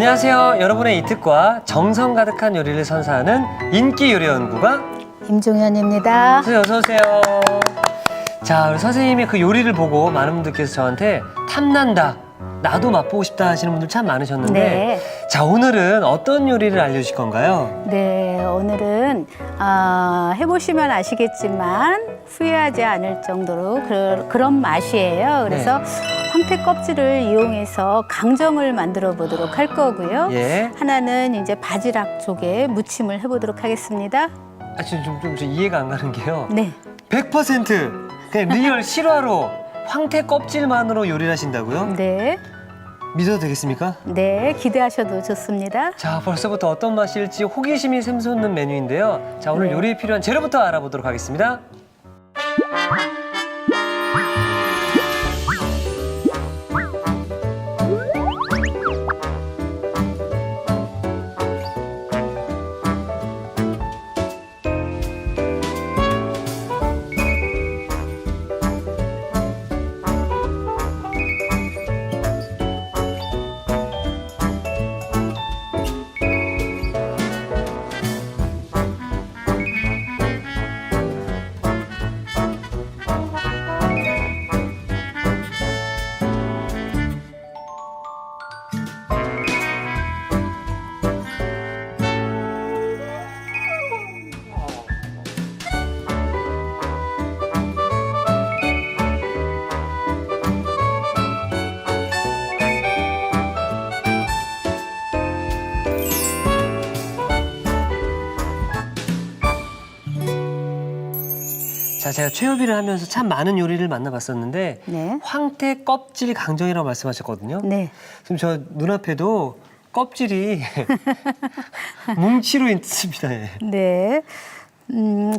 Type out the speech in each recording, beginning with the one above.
안녕하세요. 여러분의 이특과 정성 가득한 요리를 선사하는 인기 요리 연구가 임종현입니다. 선생님 어서 오세요. 자, 우리 선생님의 그 요리를 보고 많은 분들께서 저한테 탐난다, 나도 맛보고 싶다 하시는 분들 참 많으셨는데 네. 자, 오늘은 어떤 요리를 알려주실 건가요? 네, 오늘은 해보시면 아시겠지만 후회하지 않을 정도로 그런 맛이에요. 그래서 황태 껍질을 이용해서 강정을 만들어 보도록 할 거고요. 예. 하나는 이제 바지락 쪽에 무침을 해보도록 하겠습니다. 좀 이해가 안 가는 게요. 네. 100% 그냥 리얼 실화로 황태 껍질만으로 요리를 하신다고요? 네. 믿어도 되겠습니까? 네, 기대하셔도 좋습니다. 자, 벌써부터 어떤 맛일지 호기심이 샘솟는 메뉴인데요. 자, 오늘 네. 요리에 필요한 재료부터 알아보도록 하겠습니다. 자, 제가 최요비를 하면서 참 많은 요리를 만나봤었는데 네. 황태 껍질 강정이라고 말씀하셨거든요. 네. 지금 저 눈앞에도 껍질이 뭉치로 있습니다. 예. 네.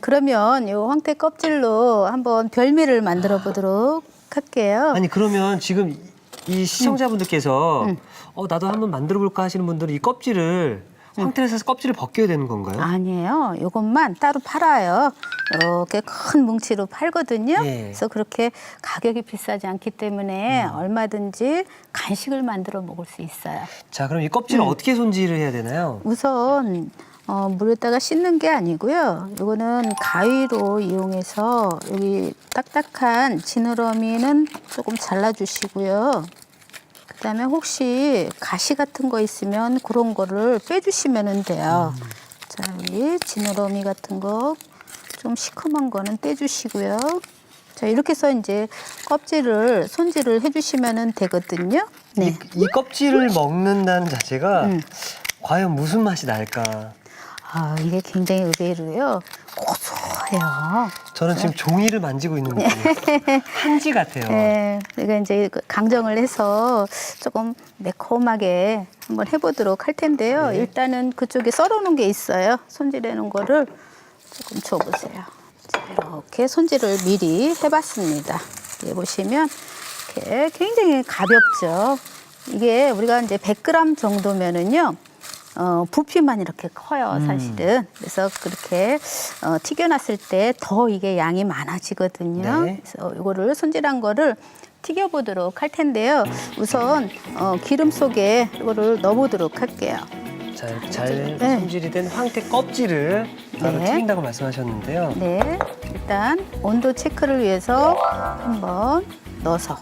그러면 요 황태 껍질로 한번 별미를 만들어 보도록 할게요. 아니, 그러면 지금 이 시청자분들께서 나도 한번 만들어 볼까 하시는 분들은 이 껍질을 황태를 사서 껍질을 벗겨야 되는 건가요? 아니에요. 이것만 따로 팔아요. 이렇게 큰 뭉치로 팔거든요. 예. 그래서 그렇게 가격이 비싸지 않기 때문에 얼마든지 간식을 만들어 먹을 수 있어요. 자, 그럼 이 껍질을 어떻게 손질을 해야 되나요? 우선 물에다가 씻는 게 아니고요. 이거는 가위로 이용해서 여기 딱딱한 지느러미는 조금 잘라주시고요. 그다음에 혹시 가시 같은 거 있으면 그런 거를 빼주시면 돼요. 자, 여기 지느러미 같은 거 좀 시큼한 거는 떼주시고요. 자, 이렇게 해서 이제 껍질을 손질을 해주시면 되거든요. 네. 이 껍질을 먹는다는 자체가 과연 무슨 맛이 날까? 이게 굉장히 의외로요. 고소해요. 저는 지금 종이를 만지고 있는 느낌이에요. 한지 같아요. 네, 그러니까 이제 강정을 해서 조금 매콤하게 한번 해보도록 할 텐데요. 네. 일단은 그쪽에 썰어놓은 게 있어요. 손질해 놓은 거를 조금 줘보세요. 자, 이렇게 손질을 미리 해봤습니다. 여기 보시면 이렇게 굉장히 가볍죠. 이게 우리가 이제 100g 정도면은요. 부피만 이렇게 커요, 사실은. 그래서 그렇게 튀겨놨을 때 더 이게 양이 많아지거든요. 네. 그래서 이거를 손질한 거를 튀겨보도록 할 텐데요. 우선 기름 속에 이거를 넣어보도록 할게요. 자, 이렇게 잘 네. 손질이 된 황태 껍질을 바로 네. 튀긴다고 말씀하셨는데요. 네, 일단 온도 체크를 위해서 한번 넣어서.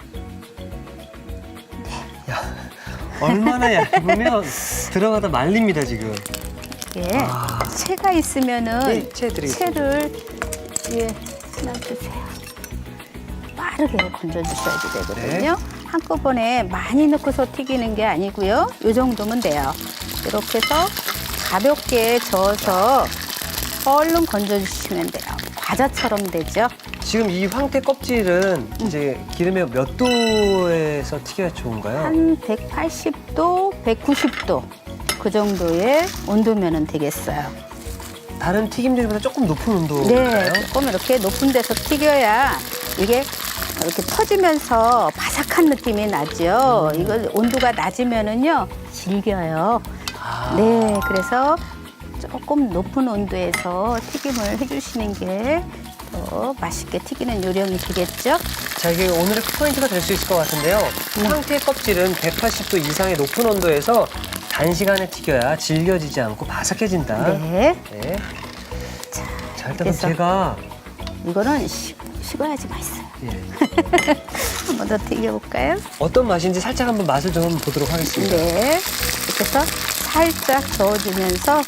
얼마나 얇으면 들어가다 말립니다, 지금. 이게 채가 있으면은 네, 채 드리겠습니다. 채를 위에 놔주세요. 빠르게 건져주셔야 되거든요. 한꺼번에 많이 넣고서 튀기는 게 아니고요. 이 정도면 돼요. 이렇게 해서 가볍게 저어서 얼른 건져주시면 돼요. 과자처럼 되죠. 지금 이 황태 껍질은 이제 기름에 몇 도에서 튀겨야 좋은가요? 한 180도, 190도 그 정도의 온도면 되겠어요. 다른 튀김들보다 조금 높은 네, 온도인가요? 조금 이렇게 높은 데서 튀겨야 이게 이렇게 터지면서 바삭한 느낌이 나죠. 이거 온도가 낮으면은요 질겨요. 네, 그래서 조금 높은 온도에서 튀김을 해주시는 게 더 맛있게 튀기는 요령이 되겠죠. 자, 이게 오늘의 포인트가 될 수 있을 것 같은데요. 황태 껍질은 180도 이상의 높은 온도에서 단시간에 튀겨야 질겨지지 않고 바삭해진다. 네. 네. 자, 일단 그럼 그래서- 제가 이거는 식어야지 맛있어요. 예, 한 번 더 튀겨볼까요? 어떤 맛인지 살짝 한번 맛을 좀 보도록 하겠습니다. 네. 이렇게 해서 살짝 저어주면서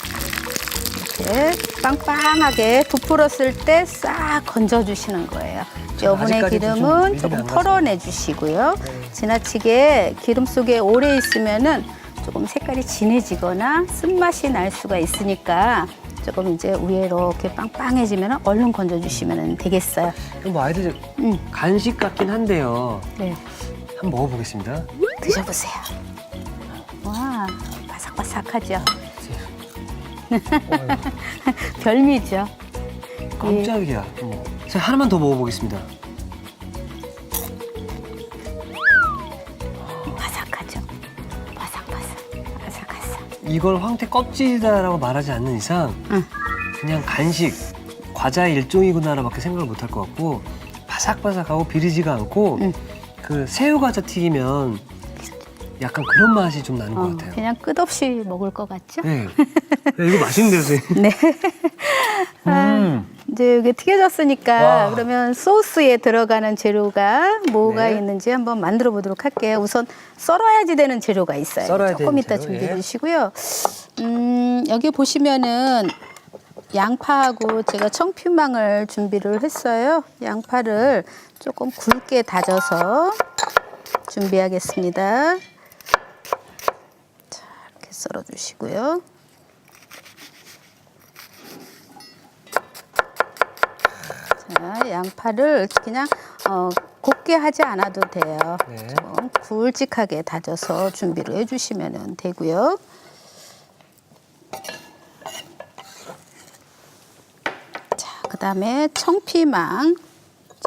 이렇게 빵빵하게 부풀었을 때 싹 건져주시는 거예요. 여분의 아직까지 좀 기름은 밀림이 조금 안 나서. 털어내 주시고요. 네. 지나치게 기름 속에 오래 있으면은 조금 색깔이 진해지거나 쓴맛이 날 수가 있으니까 조금 이제 위에 이렇게 빵빵해지면 얼른 건져주시면 되겠어요. 뭐 아이들 간식 같긴 한데요. 네. 한번 먹어보겠습니다. 드셔보세요. 와, 바삭바삭하죠? 어휴, 별미죠? 깜짝이야. 어머. 자, 하나만 더 먹어보겠습니다. 바삭하죠? 바삭바삭, 바삭바삭. 이걸 황태 껍질이다라고 말하지 않는 이상 응. 그냥 간식, 과자의 일종이구나라밖에 생각을 못 할 것 같고 바삭바삭하고 비리지가 않고 응. 그 새우 과자 튀기면 약간 그런 맛이 좀 나는 것 같아요. 그냥 끝없이 먹을 것 같죠? 네. 야, 이거 맛있는데요, 선생님? 네. 이제 이게 튀겨졌으니까 와. 그러면 소스에 들어가는 재료가 뭐가 네. 있는지 한번 만들어 보도록 할게요. 우선 썰어야지 되는 재료가 있어요. 썰어야 조금 되는 이따 재료, 준비해 예. 주시고요. 여기 보시면은 양파하고 제가 청피망을 준비를 했어요. 양파를 조금 굵게 다져서 준비하겠습니다. 자, 이렇게 썰어 주시고요. 자, 양파를 그냥 곱게 하지 않아도 돼요. 네. 좀 굵직하게 다져서 준비를 해주시면 되고요. 자, 그다음에 청피망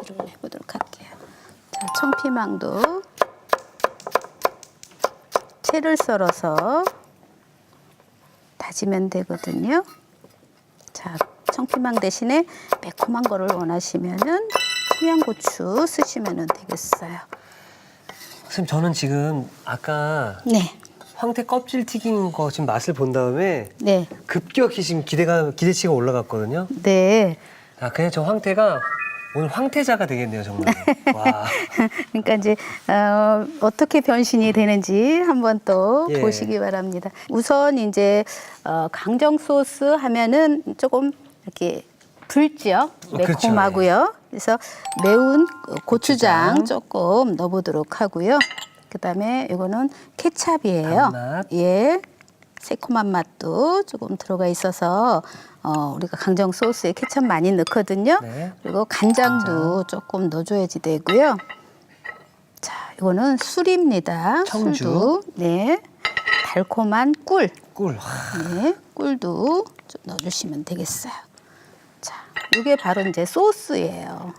재료를 해보도록 할게요. 자, 청피망도 채를 썰어서 다지면 되거든요. 자, 청피망 대신에 매콤한 거를 원하시면은 청양고추 쓰시면 되겠어요. 선생님, 저는 지금 아까 네, 황태 껍질 튀긴 거 지금 맛을 본 다음에 네, 급격히 지금 기대치가 올라갔거든요. 네. 아, 그냥 저 황태가 오늘 황태자가 되겠네요, 정말. 와. 그러니까 이제 어떻게 변신이 되는지 한번 또 예. 보시기 바랍니다. 우선 이제 강정 소스 하면은 조금 이렇게 붉죠, 그렇죠, 매콤하고요. 그래서 매운 고추장 고추장. 조금 넣어보도록 하고요. 그다음에 이거는 케찹이에요. 단맛. 예, 새콤한 맛도 조금 들어가 있어서 우리가 강정 소스에 케찹 많이 넣거든요. 네. 그리고 간장도 조금 넣어줘야지 되고요. 자, 이거는 술입니다. 청주. 술도 네, 달콤한 꿀, 꿀. 네, 꿀도 좀 넣어주시면 되겠어요. 자, 이게 바로 이제 소스예요.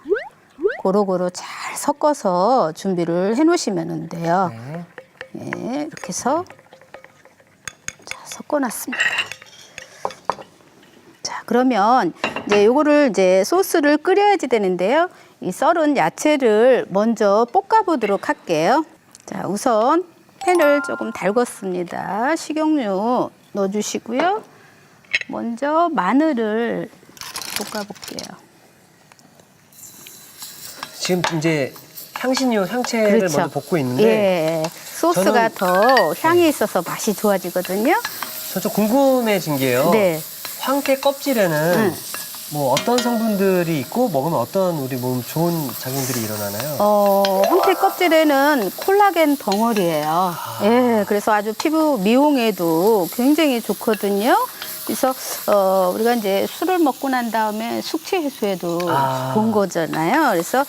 고루고루 잘 섞어서 준비를 해놓으시면 돼요. 네. 네, 이렇게 해서 자, 섞어놨습니다. 자, 그러면 이제 요거를 이제 소스를 끓여야지 되는데요. 이 썰은 야채를 먼저 볶아보도록 할게요. 자, 우선 팬을 조금 달궜습니다. 식용유 넣어주시고요. 먼저 마늘을 볶아볼게요. 지금 이제 향신료, 향채를 먼저 볶고 있는데 예, 소스가 저는- 더 향이 있어서 맛이 좋아지거든요. 저 좀 궁금해진 게요. 네. 황태 껍질에는 뭐 어떤 성분들이 있고 먹으면 어떤 우리 몸 좋은 작용들이 일어나나요? 황태 껍질에는 콜라겐 덩어리예요. 예, 그래서 아주 피부 미용에도 굉장히 좋거든요. 그래서 우리가 이제 술을 먹고 난 다음에 숙취 해소에도 좋은 거잖아요. 그래서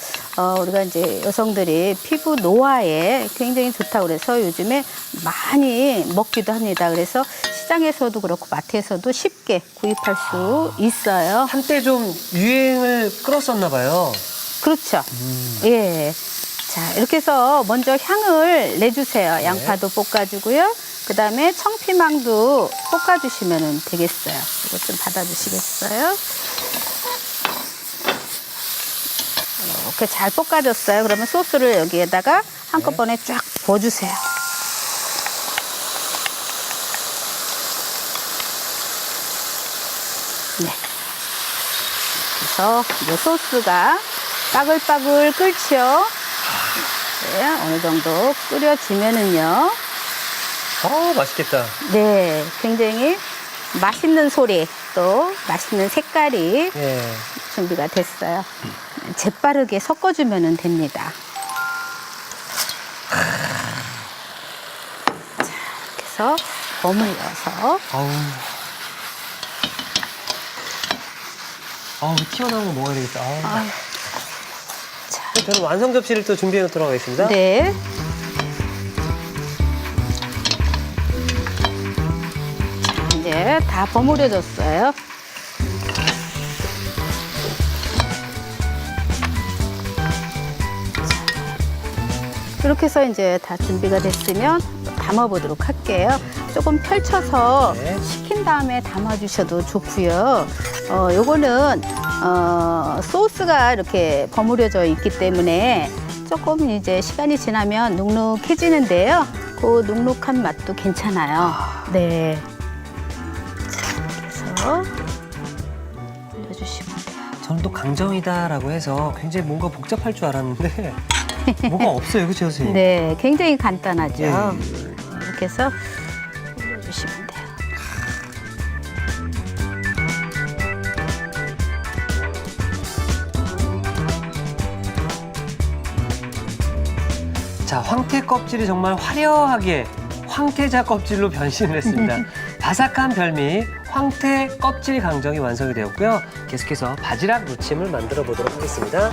우리가 이제 여성들이 피부 노화에 굉장히 좋다고 그래서 요즘에 많이 먹기도 합니다. 그래서 시장에서도 그렇고 마트에서도 쉽게 구입할 수 있어요. 한때 좀 유행을 끌었었나 봐요. 그렇죠. 예. 자, 이렇게 해서 먼저 향을 내주세요. 양파도 볶아주고요. 그 다음에 청피망도 볶아주시면 되겠어요. 이거 좀 받아주시겠어요? 이렇게 잘 볶아줬어요. 그러면 소스를 여기에다가 한꺼번에 쫙 부어주세요. 네. 그래서 이제 소스가 빠글빠글 끓죠. 네, 어느 정도 끓여지면은요. 맛있겠다. 네, 굉장히 맛있는 소리, 또 맛있는 색깔이 예. 준비가 됐어요. 재빠르게 섞어주면 됩니다. 자, 이렇게 해서 버무려서. 튀어나온 거 먹어야 되겠다. 자, 저는 완성 접시를 또 준비해 놓도록 하겠습니다. 네. 자, 이제 다 버무려졌어요. 이렇게 해서 이제 다 준비가 됐으면 담아보도록 할게요. 조금 펼쳐서 네. 식힌 다음에 담아주셔도 좋고요. 요거는 소스가 이렇게 버무려져 있기 때문에 조금 이제 시간이 지나면 눅눅해지는데요. 그 눅눅한 맛도 괜찮아요. 네. 자, 이렇게 해서 올려주시면 돼요. 저는 또 강정이다라고 해서 굉장히 뭔가 복잡할 줄 알았는데 뭐가 없어요, 그렇죠, 선생님? 네, 굉장히 간단하죠. 네. 이렇게 해서 올려주시면 돼요. 자, 황태 껍질이 정말 화려하게 황태자 껍질로 변신을 했습니다. 바삭한 별미 황태 껍질 강정이 완성이 되었고요. 계속해서 바지락 무침을 만들어 보도록 하겠습니다.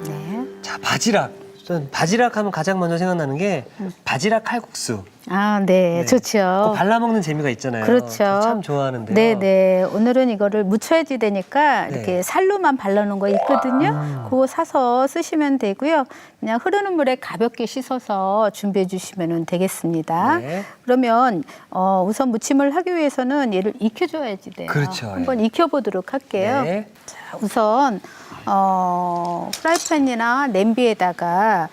네. 자, 바지락. 전 바지락 하면 가장 먼저 생각나는 게 바지락 칼국수. 아, 네, 네. 좋죠. 그거 발라 먹는 재미가 있잖아요. 그렇죠. 저 참 좋아하는데요. 네네. 오늘은 이거를 무쳐야지 되니까 네. 이렇게 살로만 발라놓은 거 있거든요. 그거 사서 쓰시면 되고요. 그냥 흐르는 물에 가볍게 씻어서 준비해 주시면 되겠습니다. 네. 그러면 우선 무침을 하기 위해서는 얘를 익혀줘야지 돼요. 그렇죠. 한번 익혀보도록 할게요. 네. 자, 우선 프라이팬이나 냄비에다가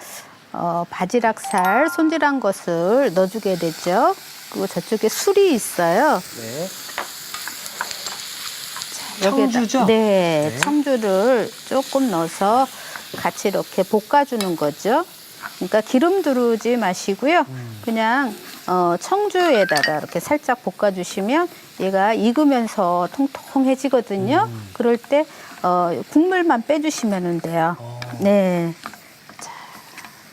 바지락살 손질한 것을 넣어주게 되죠. 그리고 저쪽에 술이 있어요. 네. 자, 여기에다- 청주죠? 네, 네. 청주를 조금 넣어서 같이 이렇게 볶아주는 거죠. 그러니까 기름 두르지 마시고요. 그냥 청주에다가 이렇게 살짝 볶아주시면 얘가 익으면서 통통해지거든요. 그럴 때 국물만 빼주시면 돼요. 네. 자,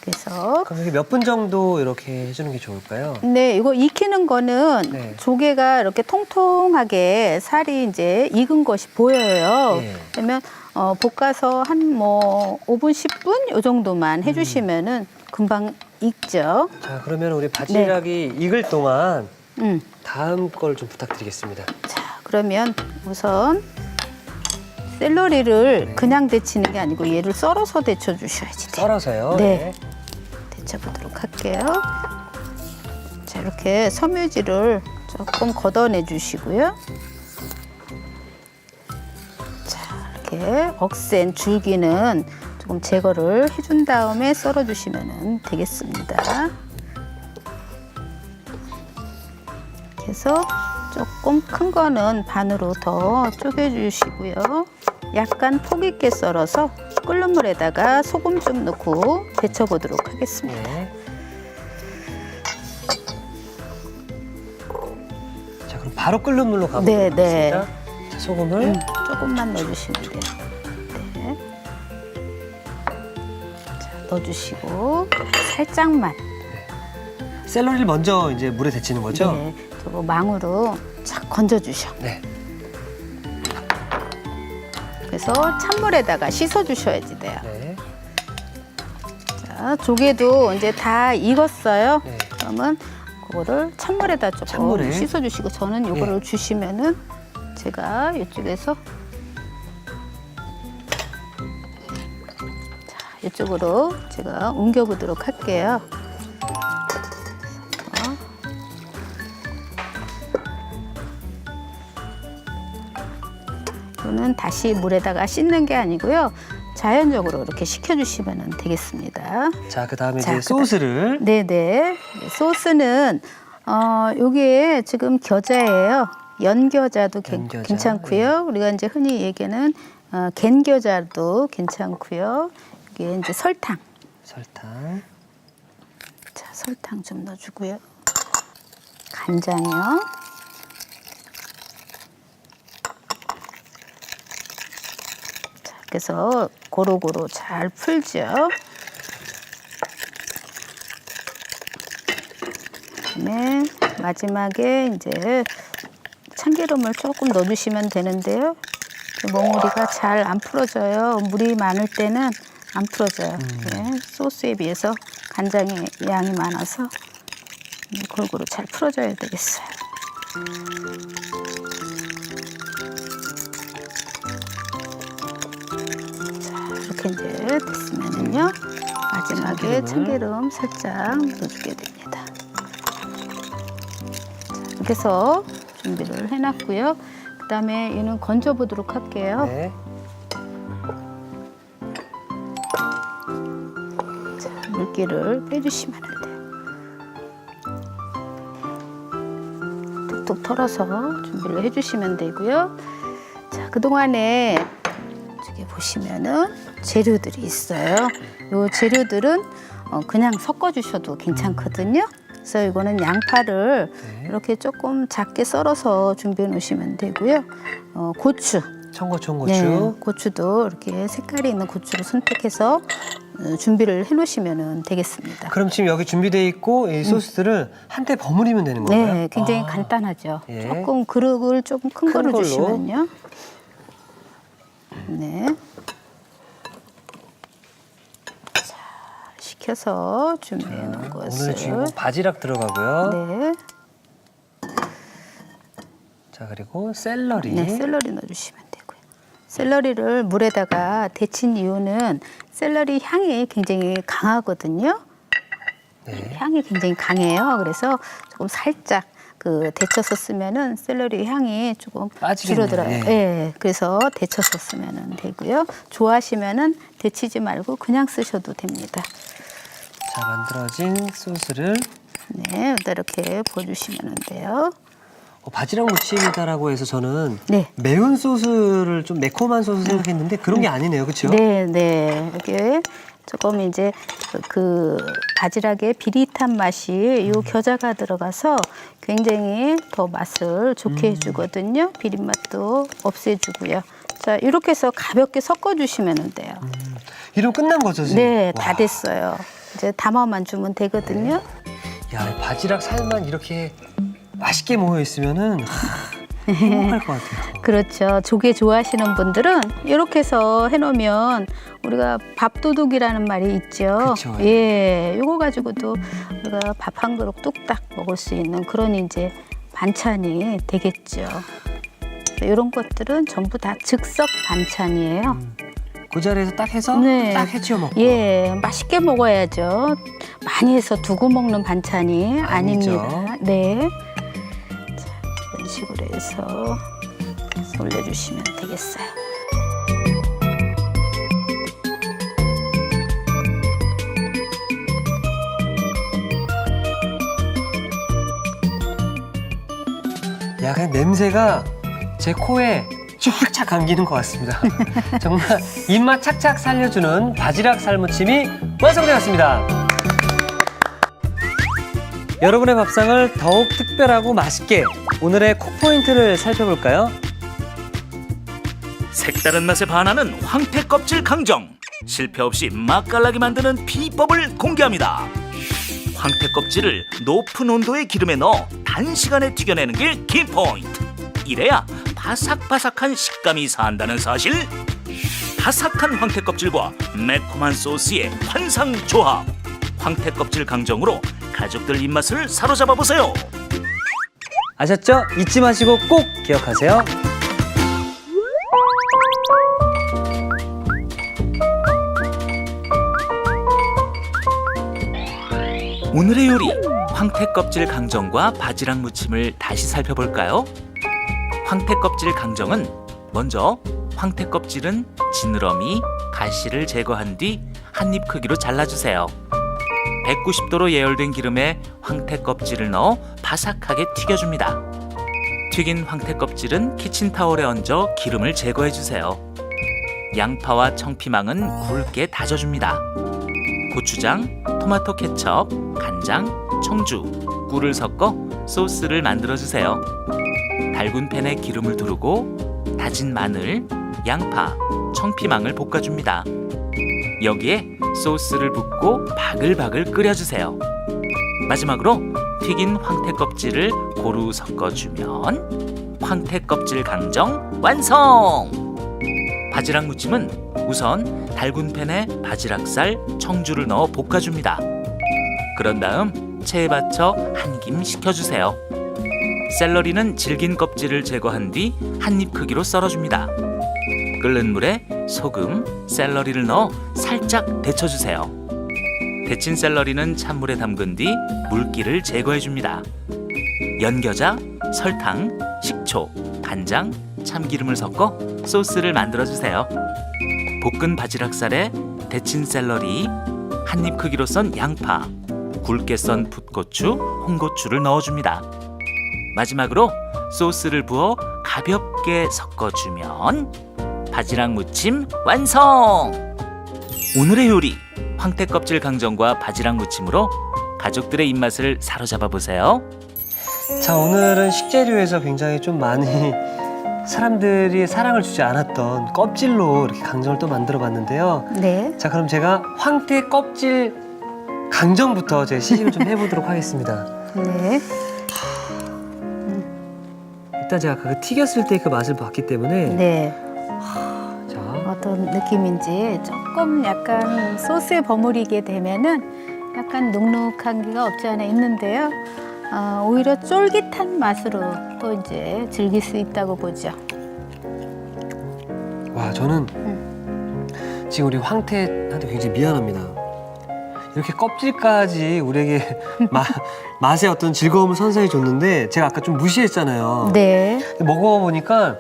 그래서 그럼 이게 몇 분 정도 이렇게 해주는 게 좋을까요? 네, 이거 익히는 거는 네. 조개가 이렇게 통통하게 살이 이제 익은 것이 보여요. 네. 그러면 볶아서 한 뭐 5분, 10분 요 정도만 해주시면은 금방 익죠. 자, 그러면 우리 바지락이 익을 동안 음. 다음 걸 좀 부탁드리겠습니다. 자, 그러면 우선 샐러리를 네. 그냥 데치는 게 아니고 얘를 썰어서 데쳐 주셔야지 돼요. 썰어서요. 네. 데쳐보도록 할게요. 자, 이렇게 섬유질을 조금 걷어내 주시고요. 자, 이렇게 억센 줄기는 조금 제거를 해준 다음에 썰어주시면 되겠습니다. 이렇게 해서 조금 큰 거는 반으로 더 쪼개주시고요. 약간 폭 있게 썰어서 끓는 물에다가 소금 좀 넣고 데쳐보도록 하겠습니다. 네. 자, 그럼 바로 끓는 물로 가보도록 네, 네. 하겠습니다. 자, 소금을 조금만 넣어주시면 돼요. 네. 자, 넣어주시고 살짝만. 샐러리를 먼저 이제 물에 데치는 거죠? 네. 그리고 망으로 착 건져주셔. 네. 그래서 찬물에다가 씻어주셔야지 돼요. 네. 자, 조개도 이제 다 익었어요. 네. 그러면 그거를 찬물에다 조금 찬물에? 씻어주시고 저는 이거를 주시면은 제가 이쪽에서 자, 이쪽으로 제가 옮겨보도록 할게요. 이거는 다시 물에다가 씻는 게 아니고요. 자연적으로 이렇게 식혀주시면 되겠습니다. 자, 그 다음에 자, 이제 소스를. 네네. 소스는 여기에 지금 겨자예요. 연겨자도 연겨자, 괜찮고요. 우리가 이제 흔히 얘기하는 갠겨자도 괜찮고요. 이게 이제 설탕. 설탕. 자, 설탕 좀 넣어주고요. 간장이요. 자, 그래서 고루고루 잘 풀죠. 그다음에 마지막에 이제 참기름을 조금 넣어주시면 되는데요. 몽우리가 잘 안 풀어져요. 물이 많을 때는 안 풀어져요. 네, 소스에 비해서 간장의 양이 많아서 골고루 잘 풀어줘야 되겠어요. 자, 이렇게 이제 됐으면은요. 마지막에 참기름 살짝 넣어주게 됩니다. 자, 이렇게 해서 준비를 해놨고요. 그 다음에 얘는 건져보도록 할게요. 네. 자, 물기를 빼주시면 돼요. 툭툭 털어서 준비를 해주시면 되고요. 자, 그동안에 저기 보시면은 재료들이 있어요. 이 재료들은 그냥 섞어주셔도 괜찮거든요. 그래서 이거는 양파를 이렇게 조금 작게 썰어서 준비해 놓으시면 되고요. 고추. 청고추. 네, 고추도 이렇게 색깔이 있는 고추를 선택해서 준비를 해 놓으시면 되겠습니다. 그럼 지금 여기 준비되어 있고 이 소스들을 한때 버무리면 되는 건가요? 네, 굉장히 간단하죠. 예. 조금 그릇을 조금 큰 거로 걸로. 주시면요. 네. 자, 식혀서 준비해 놓은 것을. 오늘 주인공 바지락 들어가고요. 네. 자, 그리고 샐러리. 네, 샐러리 넣어주시면 되고요. 샐러리를 물에다가 데친 이유는 샐러리 향이 굉장히 강하거든요. 네. 향이 굉장히 강해요. 그래서 조금 살짝 데쳐서 쓰면은 샐러리 향이 조금 빠지겠네요. 줄어들어요. 예. 네, 그래서 데쳐서 쓰면 되고요. 좋아하시면은 데치지 말고 그냥 쓰셔도 됩니다. 자, 만들어진 소스를 네, 이렇게 부어주시면 돼요. 바지락 무침이다라고 해서 저는 네. 매운 소스를 좀 매콤한 소스 생각했는데 그런 게 아니네요, 그렇죠? 네, 네. 이게 조금 이제 그 바지락의 비릿한 맛이 요 겨자가 들어가서 굉장히 더 맛을 좋게 해주거든요. 비린 맛도 없애주고요. 자, 이렇게 해서 가볍게 섞어주시면 돼요. 이러면 끝난 거죠, 지금? 네, 와. 다 됐어요. 이제 담아만 주면 되거든요. 야, 바지락 살만 이렇게 맛있게 모여 있으면은 행복할 것 같아요. 그렇죠. 조개 좋아하시는 분들은 이렇게 해서 해놓으면 우리가 밥도둑이라는 말이 있죠. 그쵸. 예, 이거 가지고도 우리가 밥 한 그릇 뚝딱 먹을 수 있는 그런 이제 반찬이 되겠죠. 이런 것들은 전부 다 즉석 반찬이에요. 그 자리에서 딱 해서 네. 딱 해치워 먹고. 예, 맛있게 먹어야죠. 많이 해서 두고 먹는 반찬이 아니죠. 아닙니다. 네. 자, 이런 식으로 해서 올려주시면 되겠어요. 약간 냄새가 제 코에 쫙쫙 감기는 것 같습니다. 정말 입맛 착착 살려주는 바지락 살무침이 완성되었습니다. 여러분의 밥상을 더욱 특별하고 맛있게 오늘의 콕포인트를 살펴볼까요? 색다른 맛에 반하는 황태 껍질 강정. 실패 없이 맛깔나게 만드는 비법을 공개합니다. 황태 껍질을 높은 온도의 기름에 넣어 단시간에 튀겨내는 게 키포인트. 이래야 바삭바삭한 식감이 산다는 사실. 바삭한 황태 껍질과 매콤한 소스의 환상 조합. 황태 껍질 강정으로 가족들 입맛을 사로잡아 보세요. 아셨죠? 잊지 마시고 꼭 기억하세요. 오늘의 요리 황태 껍질 강정과 바지락 무침을 다시 살펴볼까요? 황태 껍질 강정은 먼저 황태 껍질은 지느러미, 가시를 제거한 뒤 한 입 크기로 잘라주세요. 190도로 예열된 기름에 황태 껍질을 넣어 바삭하게 튀겨줍니다. 튀긴 황태 껍질은 키친타올에 얹어 기름을 제거해 주세요. 양파와 청피망은 굵게 다져줍니다. 고추장, 토마토 케첩, 간장, 청주, 꿀을 섞어 소스를 만들어 주세요. 달군 팬에 기름을 두르고 다진 마늘, 양파, 청피망을 볶아줍니다. 여기에 소스를 붓고 바글바글 끓여주세요. 마지막으로 튀긴 황태 껍질을 고루 섞어주면 황태 껍질 강정 완성! 바지락 무침은 우선 달군 팬에 바지락살, 청주를 넣어 볶아줍니다. 그런 다음 체에 받쳐 한 김 식혀주세요. 샐러리는 질긴 껍질을 제거한 뒤 한 입 크기로 썰어줍니다. 끓는 물에 소금, 샐러리를 넣어 살짝 데쳐주세요. 데친 샐러리는 찬물에 담근 뒤 물기를 제거해줍니다. 연겨자, 설탕, 식초, 간장, 참기름을 섞어 소스를 만들어주세요. 볶은 바지락살에 데친 샐러리, 한 입 크기로 썬 양파, 굵게 썬 풋고추, 홍고추를 넣어줍니다. 마지막으로 소스를 부어 가볍게 섞어주면 바지락 무침 완성! 오늘의 요리, 황태 껍질 강정과 바지락 무침으로 가족들의 입맛을 사로잡아 보세요. 자, 오늘은 식재료에서 굉장히 좀 많이 사람들이 사랑을 주지 않았던 껍질로 이렇게 강정을 또 만들어 봤는데요. 네. 자, 그럼 제가 황태 껍질 강정부터 제가 시식을 좀 해보도록 하겠습니다. 네. 일단 제가 그 튀겼을 때 그 맛을 봤기 때문에 네. 자, 어떤 느낌인지 조금 약간 소스에 버무리게 되면은 약간 눅눅한 게가 없지 않아 있는데요. 오히려 쫄깃한 맛으로 또 이제 즐길 수 있다고 보죠. 와, 저는 지금 우리 황태한테 굉장히 미안합니다. 이렇게 껍질까지 우리에게 맛의 어떤 즐거움을 선사해 줬는데 제가 아까 좀 무시했잖아요. 네. 먹어보니까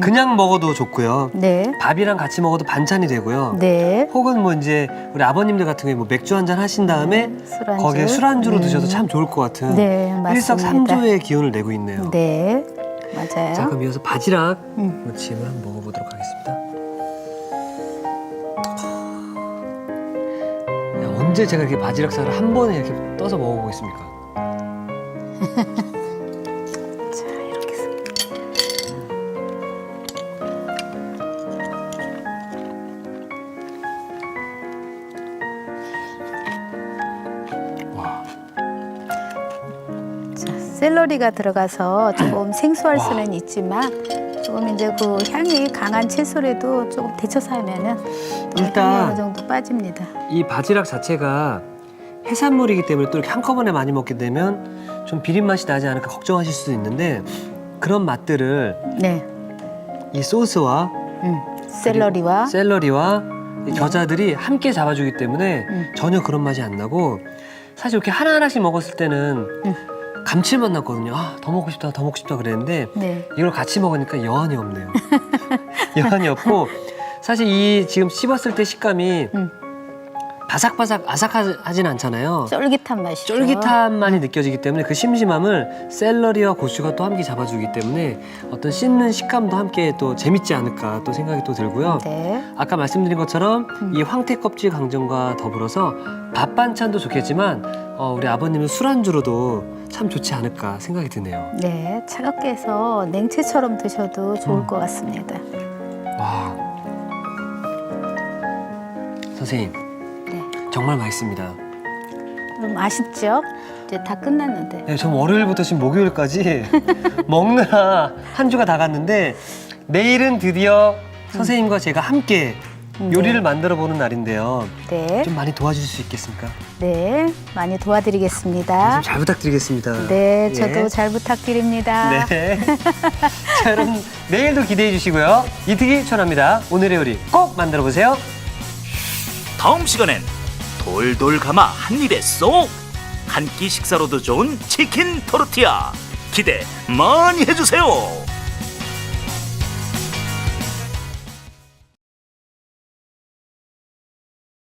그냥 먹어도 좋고요. 네. 밥이랑 같이 먹어도 반찬이 되고요. 네. 혹은 뭐 이제 우리 아버님들 같은 경우에 뭐 맥주 한 잔 하신 다음에 술안주. 거기에 술안주로 드셔도 참 좋을 것 같은 네, 맞습니다. 일석삼조의 기운을 내고 있네요. 네. 맞아요. 자, 그럼 이어서 바지락 무침을 한번 먹어보도록 하겠습니다. 야, 언제 제가 이렇게 바지락살을 한 번에 이렇게 떠서 먹어보겠습니까? 자, 이렇게 해서. 와, 자, 샐러리가 들어가서 조금 생소할 수는 있지만 조금 이제 그 향이 강한 채소라도 조금 데쳐서 하면은 또 일단 향이 어느 정도 빠집니다. 이 바지락 자체가 해산물이기 때문에 또 이렇게 한꺼번에 많이 먹게 되면 좀 비린 맛이 나지 않을까 걱정하실 수도 있는데 그런 맛들을 네. 이 소스와 샐러리와 샐러리와 이 겨자들이 함께 잡아주기 때문에 전혀 그런 맛이 안 나고 사실 이렇게 하나하나씩 먹었을 때는 감칠맛 났거든요. 아, 더 먹고 싶다, 더 먹고 싶다 그랬는데 네. 이걸 같이 먹으니까 여한이 없네요. 여한이 없고 사실 이 지금 씹었을 때 식감이 바삭바삭 아삭하진 않잖아요. 쫄깃한 맛이죠. 쫄깃함만이 느껴지기 때문에 그 심심함을 샐러리와 고추가 또 함께 잡아주기 때문에 어떤 씹는 식감도 함께 또 재밌지 않을까 또 생각이 또 들고요. 네. 아까 말씀드린 것처럼 이 황태 껍질 강정과 더불어서 밥 반찬도 좋겠지만 우리 아버님은 술안주로도 참 좋지 않을까 생각이 드네요. 네. 차갑게 해서 냉채처럼 드셔도 좋을 것 같습니다. 와, 선생님 네. 정말 맛있습니다. 좀 아쉽죠? 이제 다 끝났는데. 네, 전 월요일부터 지금 목요일까지 먹느라 한 주가 다 갔는데 내일은 드디어 선생님과 제가 함께 요리를 만들어 보는 날인데요. 네. 좀 많이 도와주실 수 있겠습니까? 네. 많이 도와드리겠습니다. 좀 잘 부탁드리겠습니다. 네. 예. 저도 잘 부탁드립니다. 네. 자, 여러분 내일도 기대해 주시고요. 이특이 천합니다. 오늘의 요리 꼭 만들어 보세요. 다음 시간엔 돌돌 감아 한 입에 쏙! 한 끼 식사로도 좋은 치킨 토르티아 기대 많이 해주세요.